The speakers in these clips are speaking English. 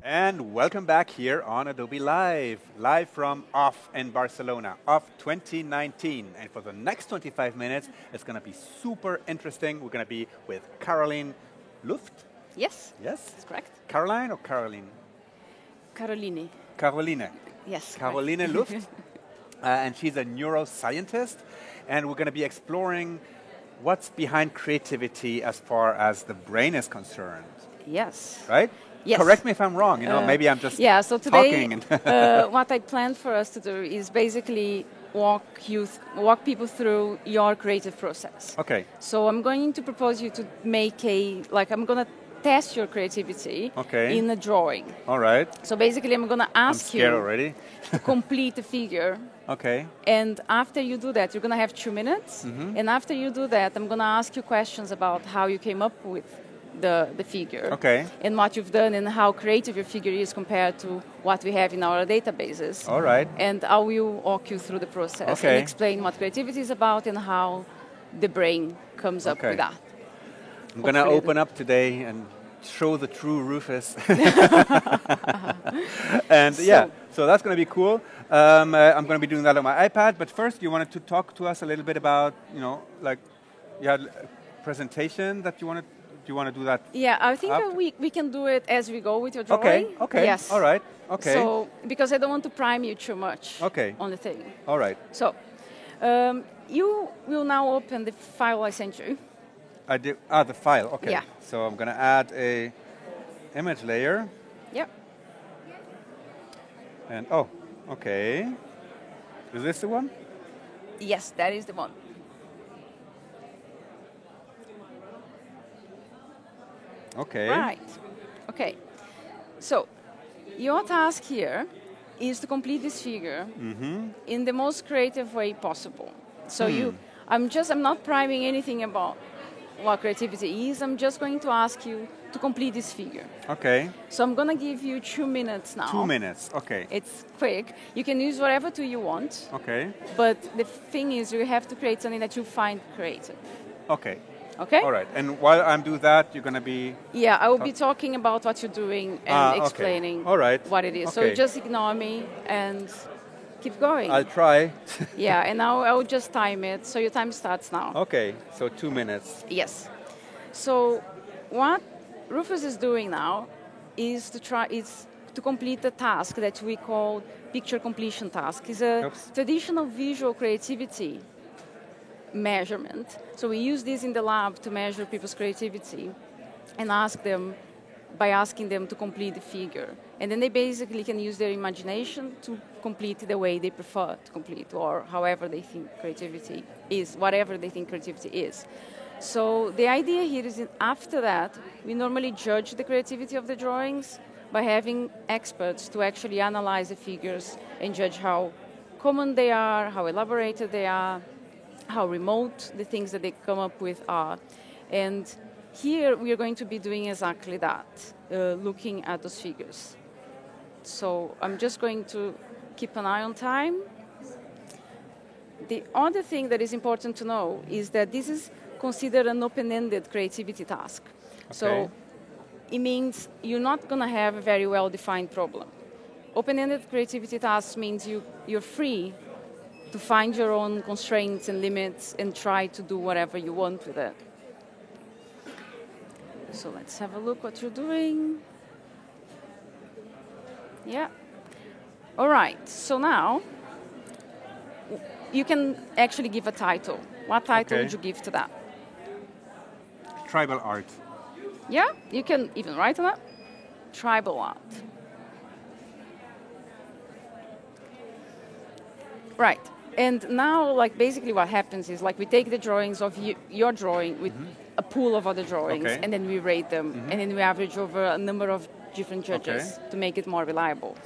And welcome back here on Adobe Live, live from OFF in Barcelona, OFF 2019. And for the next 25 minutes, it's going to be super interesting. We're going to be with Caroline Luft. Yes. Yes? That's correct. Caroline or Caroline? Caroline. Caroline. Yes. Caroline Luft. And she's a neuroscientist. And we're going to be exploring what's behind creativity as far as the brain is concerned. Yes. Right? Yes. Correct me if I'm wrong. Maybe I'm just so today, talking. what I planned for us to do is basically walk people through your creative process. Okay. So I'm going to propose you to make I'm going to test your creativity in a drawing. All right. So basically, I'm going to ask you already. to complete a figure. Okay. And after you do that, you're going to have 2 minutes. Mm-hmm. And after you do that, I'm going to ask you questions about how you came up with the figure. Okay. And what you've done and how creative your figure is compared to what we have in our databases. All right. And I will walk you through the process and explain what creativity is about and how the brain comes up with that. I'm going to open up today and show the true Rufus. And so that's going to be cool. I'm going to be doing that on my iPad. But first, you wanted to talk to us a little bit about, you had a presentation that you wanted. Do you want to do that? Yeah, I think we can do it as we go with your drawing. Okay. Yes. All right. Okay. So, because I don't want to prime you too much on the thing. All right. So, you will now open the file I sent you. I do. The file. Okay. Yeah. So I'm going to add a image layer. Yep. And okay. Is this the one? Yes, that is the one. Okay. Right. Okay. So, your task here is to complete this figure in the most creative way possible. So I'm not priming anything about what creativity is. I'm just going to ask you to complete this figure. Okay. So I'm going to give you 2 minutes now. 2 minutes. Okay. It's quick. You can use whatever tool you want. Okay. But the thing is, you have to create something that you find creative. Okay. Okay? All right. And while I'm doing that, you're going to be... Yeah, I will be talking about what you're doing and explaining what it is. Okay. So just ignore me and keep going. I'll try. Yeah, and now I will just time it. So your time starts now. Okay, so 2 minutes. Yes. So what Rufus is doing now is to complete the task that we call picture completion task. It's a traditional visual creativity measurement. So we use this in the lab to measure people's creativity and by asking them to complete the figure. And then they basically can use their imagination to complete the way they prefer to complete, or however they think creativity is, whatever they think creativity is. So the idea here is that after that, we normally judge the creativity of the drawings by having experts to actually analyze the figures and judge how common they are, how elaborated they are, how remote the things that they come up with are. And here we are going to be doing exactly that, looking at those figures. So I'm just going to keep an eye on time. The other thing that is important to know is that this is considered an open-ended creativity task. Okay. So it means you're not going to have a very well-defined problem. Open-ended creativity tasks means you're free to find your own constraints and limits and try to do whatever you want with it. So let's have a look what you're doing. Yeah. All right, so now you can actually give a title. What title would you give to that? Tribal art. Yeah, you can even write on that. Tribal art. Right. And now, basically what happens is, we take the drawings of your drawing with a pool of other drawings, and then we rate them, and then we average over a number of different judges to make it more reliable.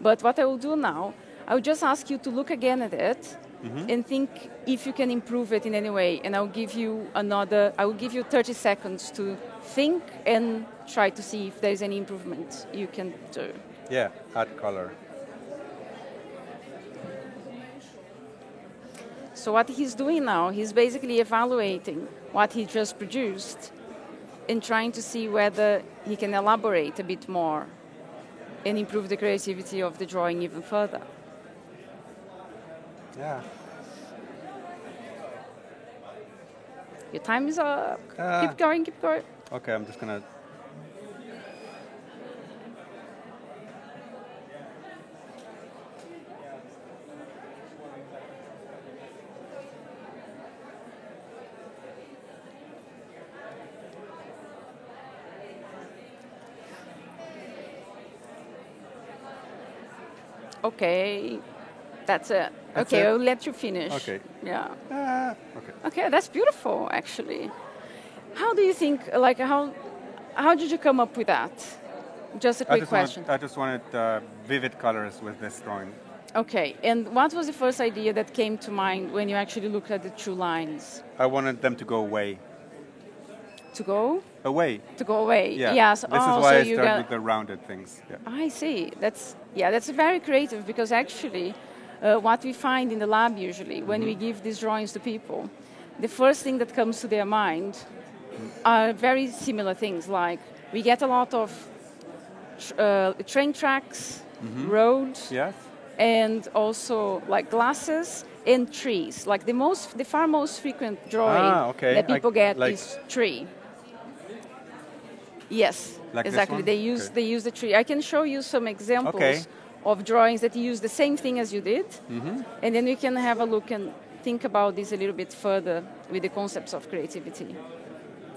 But what I will do now, I will just ask you to look again at it and think if you can improve it in any way, and I will give you 30 seconds to think and try to see if there's any improvement you can do. Yeah, add color. So what he's doing now, he's basically evaluating what he just produced and trying to see whether he can elaborate a bit more and improve the creativity of the drawing even further. Yeah. Your time is up. Keep going, keep going. Okay, I'm just going to... Okay, that's it. That's okay, it? I'll let you finish. Okay. Yeah. Okay. Okay, that's beautiful, actually. How do you think, like, how did you come up with that? Just a quick question. I just wanted vivid colors with this drawing. Okay, and what was the first idea that came to mind when you actually looked at the two lines? I wanted them to go away. To go? Away. To go away. Yeah. Yes. This is why I started with the rounded things. Yeah. I see. That's very creative because actually, what we find in the lab usually when we give these drawings to people, the first thing that comes to their mind are very similar things. Like we get a lot of train tracks, roads, Yes. and also like glasses and trees. Like the far most frequent drawing that people get is tree. Yes, like exactly. They use the tree. I can show you some examples of drawings that use the same thing as you did, and then we can have a look and think about this a little bit further with the concepts of creativity.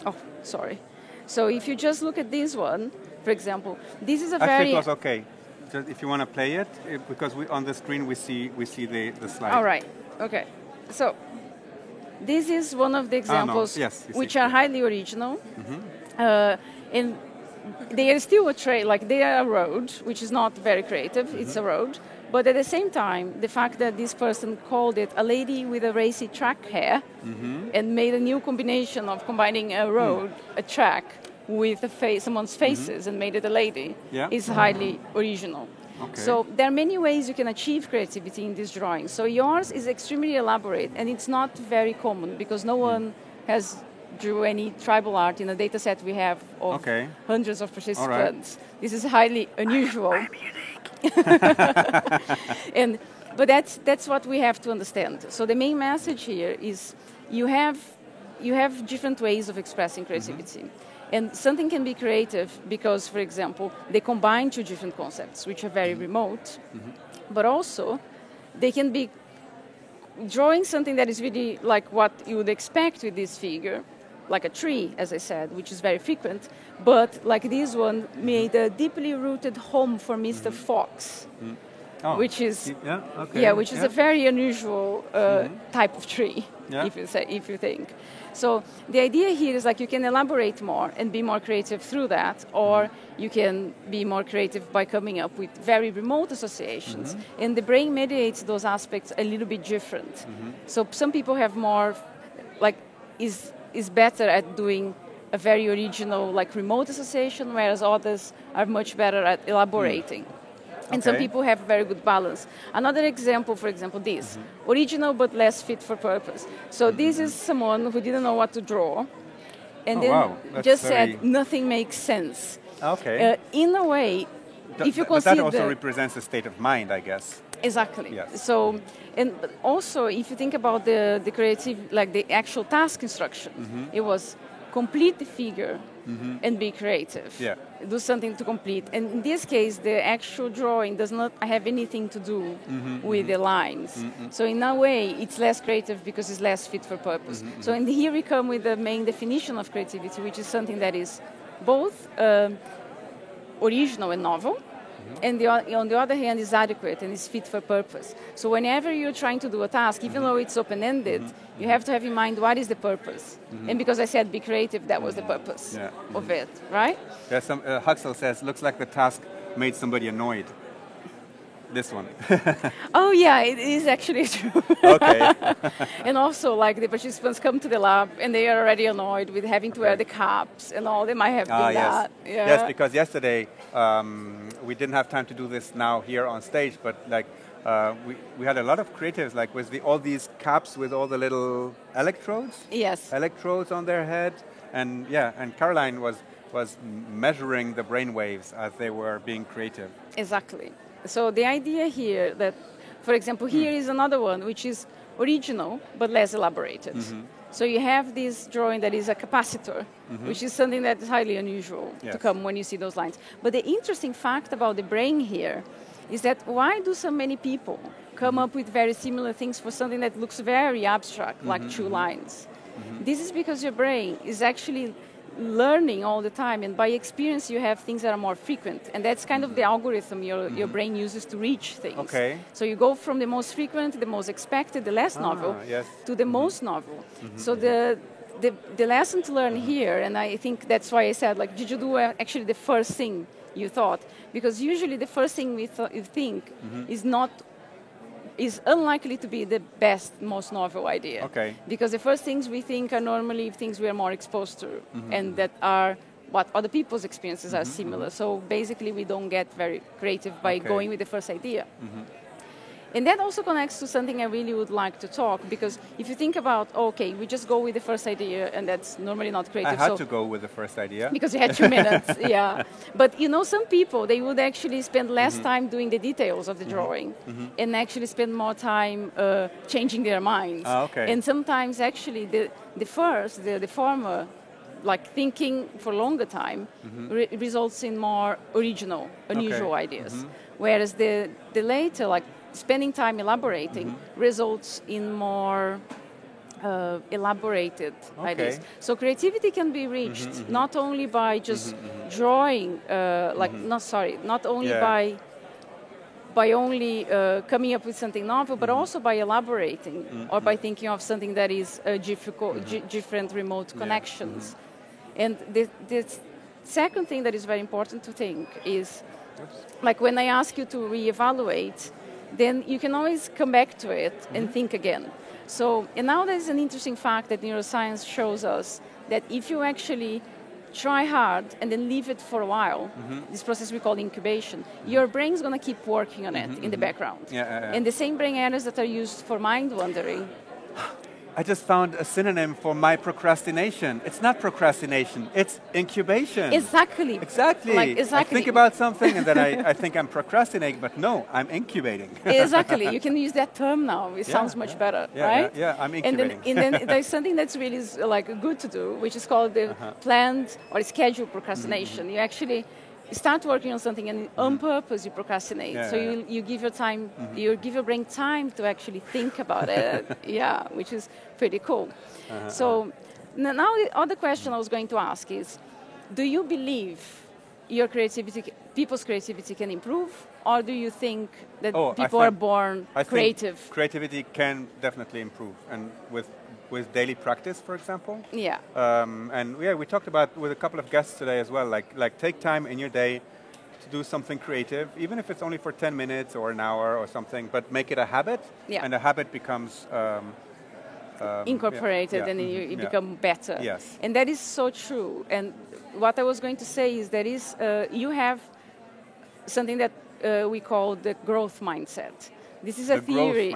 Oh, sorry. So if you just look at this one, for example, this is a Actually, it was okay. Just if you want to play it, because on the screen we see the slide. All right. Okay. So this is one of the examples which are highly original. And they are still a trail, like they are a road, which is not very creative, it's a road. But at the same time, the fact that this person called it a lady with a racy track hair and made a new combination of combining a road, a track, with someone's faces and made it a lady is highly original. Okay. So there are many ways you can achieve creativity in this drawing. So yours is extremely elaborate and it's not very common because no one has drew any tribal art in a data set we have of hundreds of participants. Right. This is highly unusual. I'm unique. But that's what we have to understand. So the main message here is you have different ways of expressing creativity. And something can be creative because, for example, they combine two different concepts, which are very remote, but also they can be drawing something that is really like what you would expect with this figure, like a tree, as I said, which is very frequent, but like this one made a deeply rooted home for Mr. Fox, which is a very unusual type of tree, if you think. So the idea here is like you can elaborate more and be more creative through that, or you can be more creative by coming up with very remote associations. And the brain mediates those aspects a little bit different. So some people have more, like, is better at doing a very original, like, remote association, whereas others are much better at elaborating. And some people have very good balance. Another example, for example, this. Original but less fit for purpose. So this is someone who didn't know what to draw and then said nothing makes sense. Okay. In a way, if you consider... But that also represents a state of mind, I guess. Exactly. Yes. So, and also, if you think about the creative, like the actual task instruction, it was complete the figure and be creative. Yeah. Do something to complete. And in this case, the actual drawing does not have anything to do with the lines. So in a way, it's less creative because it's less fit for purpose. So and here we come with the main definition of creativity, which is something that is both original and novel, and on the other hand is adequate and is fit for purpose. So whenever you're trying to do a task, even though it's open-ended, you have to have in mind what is the purpose. And because I said be creative, that was the purpose of it, right? Yeah, Huxley says, looks like the task made somebody annoyed. This one. Oh yeah, it is actually true. Okay. And also, like, the participants come to the lab and they are already annoyed with having to wear the caps and all. They might have been that. Yeah. Yes, because yesterday we didn't have time to do this now here on stage, but like we had a lot of creatives, like with all these caps with all the little electrodes. Yes. Electrodes on their head, and Caroline was was measuring the brain waves as they were being creative. Exactly. So the idea here that, for example, here is another one which is original but less elaborated. So you have this drawing that is a capacitor, which is something that is highly unusual to come when you see those lines. But the interesting fact about the brain here is that why do so many people come up with very similar things for something that looks very abstract, like two lines? This is because your brain is actually learning all the time, and by experience you have things that are more frequent, and that's kind of the algorithm your brain uses to reach things. Okay. So you go from the most frequent, the most expected, the less novel, to the most novel. So the lesson to learn here, and I think that's why I said, like, did you do actually the first thing you thought? Because usually the first thing you think is unlikely to be the best, most novel idea. Okay. Because the first things we think are normally things we are more exposed to, and that are what other people's experiences are similar. So basically we don't get very creative by going with the first idea. And that also connects to something I really would like to talk, because if you think about, okay, we just go with the first idea, and that's normally not creative. I had to go with the first idea. Because you had 2 minutes, yeah. But you know, some people, they would actually spend less time doing the details of the drawing, and actually spend more time changing their minds. And sometimes actually the former, like thinking for a longer time, results in more original, unusual ideas. Whereas the later, like spending time elaborating, results in more elaborated ideas. So creativity can be reached not only by just drawing, not only by only coming up with something novel, but also by elaborating or by thinking of something that is different remote connections. And the second thing that is very important to think is, like when I ask you to reevaluate, then you can always come back to it and think again. So, and now there's an interesting fact that neuroscience shows us that if you actually try hard and then leave it for a while, this process we call incubation, your brain's going to keep working on it in the background. And the same brain areas that are used for mind wandering. I just found a synonym for my procrastination. It's not procrastination, it's incubation. Exactly. Exactly. Like, exactly. I think about something and then I think I'm procrastinating, but no, I'm incubating. Exactly. You can use that term now. It sounds much better, right? Yeah, I'm incubating. And then there's something that's really like good to do, which is called the planned or scheduled procrastination. You actually start working on something and on purpose you procrastinate. You give your time, you give your brain time to actually think about it. Which is pretty cool. So now the other question I was going to ask is, do you believe your creativity, people's creativity can improve, or do you think that people are born creative? Think creativity can definitely improve, and with daily practice, for example. We talked about with a couple of guests today as well, like take time in your day to do something creative, even if it's only for 10 minutes or an hour or something, but make it a habit, and a habit becomes incorporated, and you become better. Yes. And that is so true. And what I was going to say is that you have something that we call the growth mindset. This is a theory.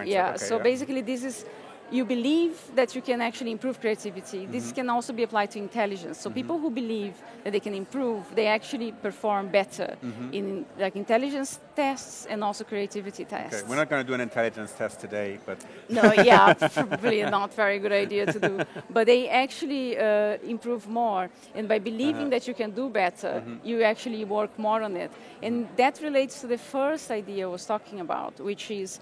Basically this is, you believe that you can actually improve creativity. This can also be applied to intelligence. So people who believe that they can improve, they actually perform better in like intelligence tests and also creativity tests. Okay, we're not going to do an intelligence test today, but no, probably not very good idea to do. But they actually improve more, and by believing that you can do better, you actually work more on it. And that relates to the first idea I was talking about, which is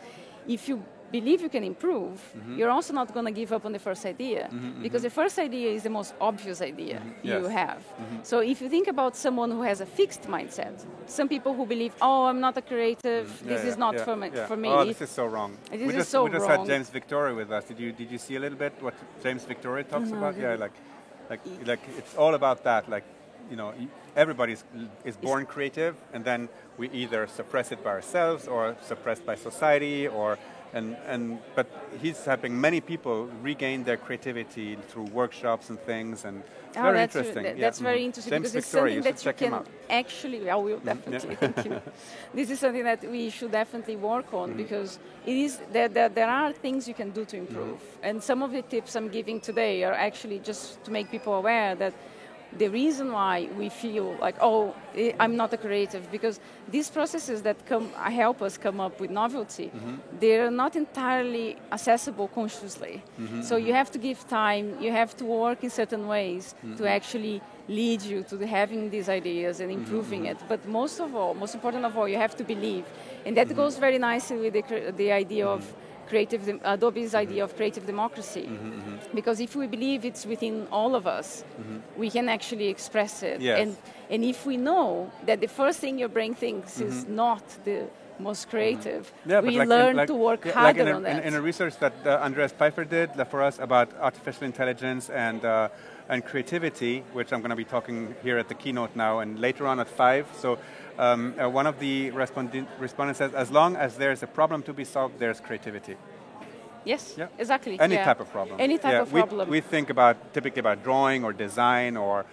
if you believe you can improve, you're also not going to give up on the first idea, because the first idea is the most obvious idea you have. So if you think about someone who has a fixed mindset, some people who believe, I'm not a creative, this is not for me. Oh, this is so wrong. We just had James Victoria with us. Did you see a little bit what James Victoria talks about? Like it's all about that. Like, everybody is born creative, and then we either suppress it by ourselves or suppressed by society, but he's helping many people regain their creativity through workshops and things, and it's very interesting. That's very interesting, James because Victoria, it's something that you can actually. I will definitely. Thank you. This is something that we should definitely work on, because it is there are things you can do to improve, and some of the tips I'm giving today are actually just to make people aware that the reason why we feel like, oh, I'm not a creative, because these processes that help us come up with novelty, they're not entirely accessible consciously. So you have to give time, you have to work in certain ways to actually lead you to having these ideas and improving it. But most important of all, you have to believe. And that goes very nicely with the idea of Adobe's idea of creative democracy. Because if we believe it's within all of us, we can actually express it. Yes. And if we know that the first thing your brain thinks is not the most creative, we learn to work harder on that. In a research that Andreas Pfeiffer did for us about artificial intelligence and creativity, which I'm going to be talking here at the keynote now and later on at 5. So one of the respondents says, as long as there's a problem to be solved, there's creativity. Yes, yeah. Exactly. Any type of problem. Any type of problem. We think typically about drawing or design or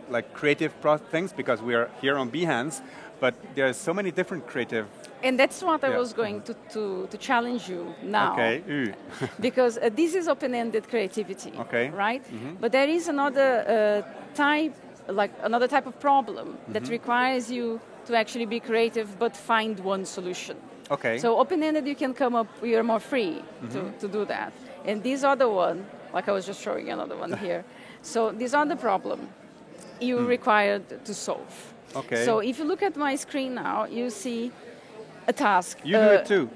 like creative things because we are here on Behance, but there's so many different creative. And that's what I was going to challenge you now. Okay. Because this is open-ended creativity, right? But there is another type of problem that requires you to actually be creative but find one solution. Okay. So open-ended, you can come up, you're more free to do that. And this other one, like I was just showing another one here. So this other problem, you're required to solve. Okay. So if you look at my screen now, you see a task. You do it too.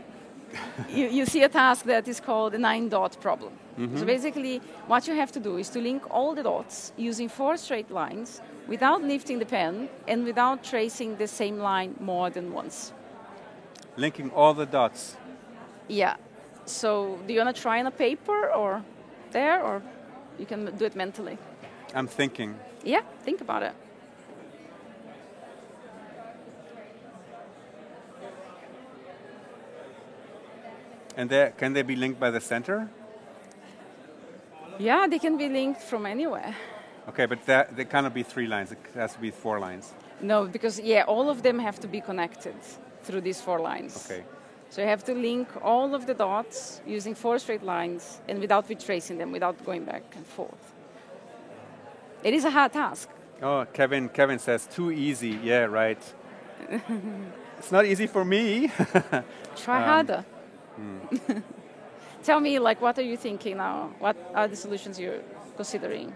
you see a task that is called the 9-dot problem. So basically, what you have to do is to link all the dots using 4 straight lines without lifting the pen and without tracing the same line more than once. Linking all the dots. Yeah. So do you want to try on a paper or there, or you can do it mentally? I'm thinking. Yeah, think about it. And can they be linked by the center? Yeah, they can be linked from anywhere. Okay, but they cannot be 3 lines. It has to be 4 lines. No, because, all of them have to be connected through these 4 lines. Okay. So you have to link all of the dots using 4 straight lines and without retracing them, without going back and forth. It is a hard task. Oh, Kevin says, too easy. Yeah, right. It's not easy for me. Try harder. Tell me, what are you thinking now? What are the solutions you're considering?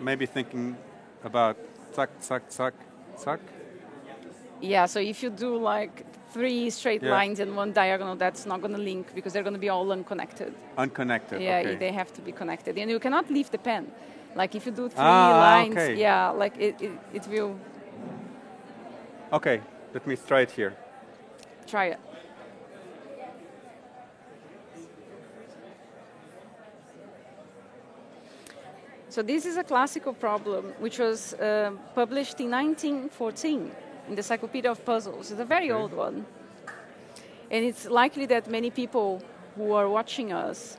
Maybe thinking about suck. Yeah, so if you do 3 straight lines and 1 diagonal, that's not going to link because they're going to be all unconnected. Unconnected, yeah, okay. They have to be connected. And you cannot leave the pen. If you do 3 lines, it will... Okay, let me try it here. Try it. So this is a classical problem which was published in 1914 in the Encyclopedia of Puzzles. It's a very old one. And it's likely that many people who are watching us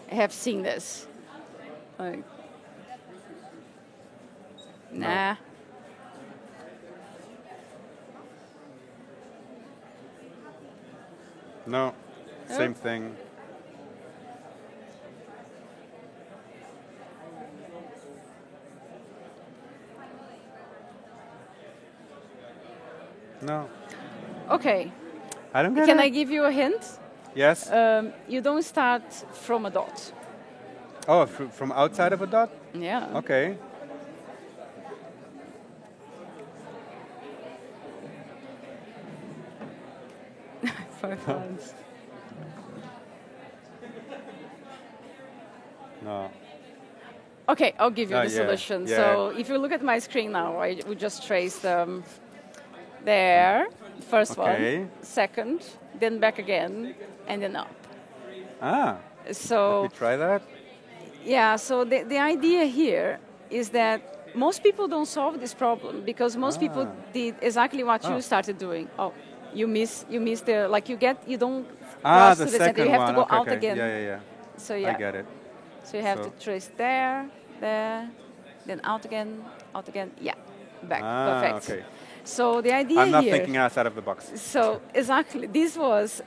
have seen this. Nah. No, same thing. No. Okay. I don't get it. Can I give you a hint? Yes. You don't start from a dot. Oh, from outside of a dot? Yeah. Okay. Five lines. No. Okay, I'll give you the yeah, solution. yeah. So if you look at my screen now, we just traced there, first one, second, then back again, and then up. So let me try that. Yeah, so the idea here is that most people don't solve this problem because most people did exactly what you started doing. Oh, you miss the, you don't cross to the center, you have to go out again. Yeah. So yeah. I get it. So you have to trace there, then out again, yeah, back. Perfect. Okay. So the idea I'm not here, thinking outside of the box. So exactly, this was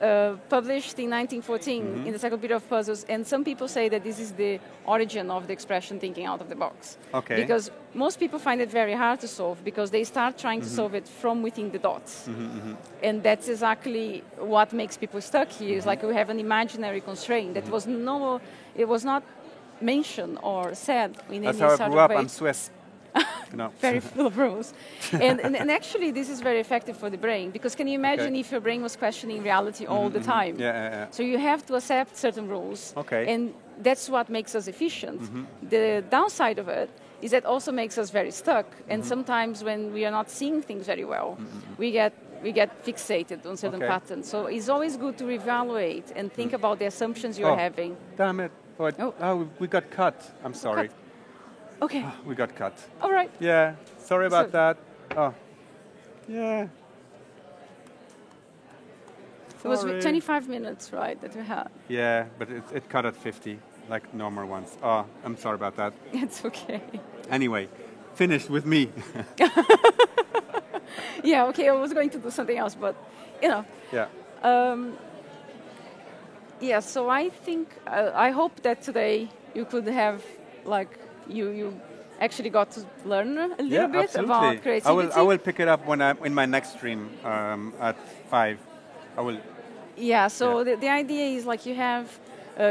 published in 1914 in the Encyclopedia of Puzzles, and some people say that this is the origin of the expression thinking out of the box. Okay. Because most people find it very hard to solve because they start trying to solve it from within the dots. And that's exactly what makes people stuck here. It's like we have an imaginary constraint that it was not mentioned or said in That's any how I sort grew of up. way. I'm Swiss. No. Very full of rules. and actually, this is very effective for the brain, because can you imagine if your brain was questioning reality all the time? Yeah. So you have to accept certain rules. Okay. And that's what makes us efficient. The downside of it is that also makes us very stuck. And sometimes when we are not seeing things very well, we get fixated on certain patterns. So it's always good to reevaluate and think about the assumptions you're having. Damn it. We got cut. I'm sorry. Cut. Okay. We got cut. All right. Yeah. Sorry about that. Oh. Yeah. It was 25 minutes, right, that we had. Yeah, but it cut at 50, like normal ones. Oh, I'm sorry about that. It's okay. Anyway, finished with me. Yeah, okay, I was going to do something else, but, Yeah. Yeah, so I think, I hope that today you could have, like, you actually got to learn a little bit absolutely. about creativity. I will pick it up when I'm in my next stream at 5. I will. Yeah, so the idea is like you have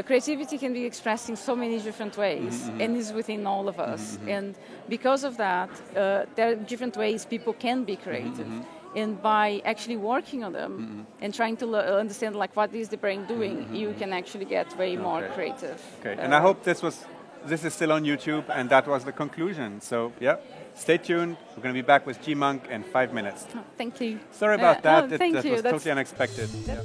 creativity can be expressed in so many different ways, and is within all of us. And because of that, there are different ways people can be creative. And by actually working on them and trying to understand like what is the brain doing, you can actually get way more creative. Okay, and I hope this is still on YouTube, and that was the conclusion. So yeah, stay tuned. We're going to be back with G Monk in 5 minutes. Thank you. Sorry about that. Thank that you. was totally unexpected. Yeah.